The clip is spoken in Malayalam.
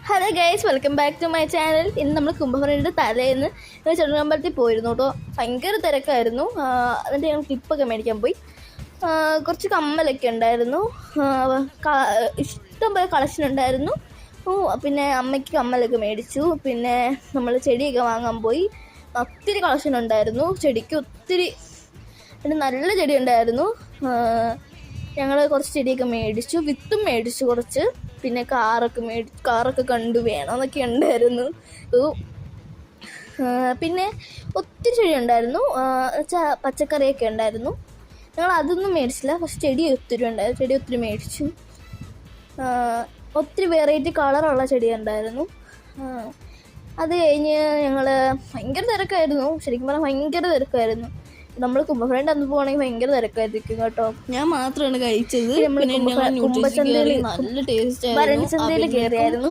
Hello guys, welcome back to my channel. ഇന്ന് നമ്മൾ കുംഭഭരണിയുടെ തലേന്ന് ചെറുകമ്പലത്തിൽ പോയിരുന്നു കേട്ടോ. ഭയങ്കര തിരക്കായിരുന്നു. എന്നിട്ട് ഞങ്ങൾ ക്ലിപ്പൊക്കെ മേടിക്കാൻ പോയി. കുറച്ച് കമ്മലൊക്കെ ഉണ്ടായിരുന്നു. ഇഷ്ടംപോലെ കളക്ഷൻ ഉണ്ടായിരുന്നു. പിന്നെ അമ്മയ്ക്ക് കമ്മലൊക്കെ മേടിച്ചു. പിന്നെ നമ്മൾ ചെടിയൊക്കെ വാങ്ങാൻ പോയി. ഒത്തിരി കളക്ഷൻ ഉണ്ടായിരുന്നു. ചെടിക്ക് ഒത്തിരി നല്ല ചെടി ഉണ്ടായിരുന്നു. ഞങ്ങൾ കുറച്ച് ചെടിയൊക്കെ മേടിച്ചു, വിത്തും മേടിച്ചു കുറച്ച്. പിന്നെ കാറൊക്കെ കണ്ടു വേണമെന്നൊക്കെ ഉണ്ടായിരുന്നു. പിന്നെ ഒത്തിരി ചെടി ഉണ്ടായിരുന്നു. പച്ചക്കറിയൊക്കെ ഉണ്ടായിരുന്നു. ഞങ്ങൾ അതൊന്നും മേടിച്ചില്ല, പക്ഷെ ചെടി ഒത്തിരി മേടിച്ചു. ഒത്തിരി വെറൈറ്റി കളറുള്ള ചെടി ഉണ്ടായിരുന്നു. അത് കഴിഞ്ഞ് ഞങ്ങൾ ഭയങ്കര തിരക്കായിരുന്നു. ശരിക്കും പറഞ്ഞാൽ ഭയങ്കര തിരക്കായിരുന്നു. നമ്മൾ കുംഭഭരണിൻ്റെ അന്ന് പോകണമെങ്കിൽ ഭയങ്കര തിരക്കായിരിക്കും കേട്ടോ. ഞാൻ മാത്രമാണ് കഴിച്ചത്. കുംഭചന്തയിൽ കയറിയായിരുന്നു.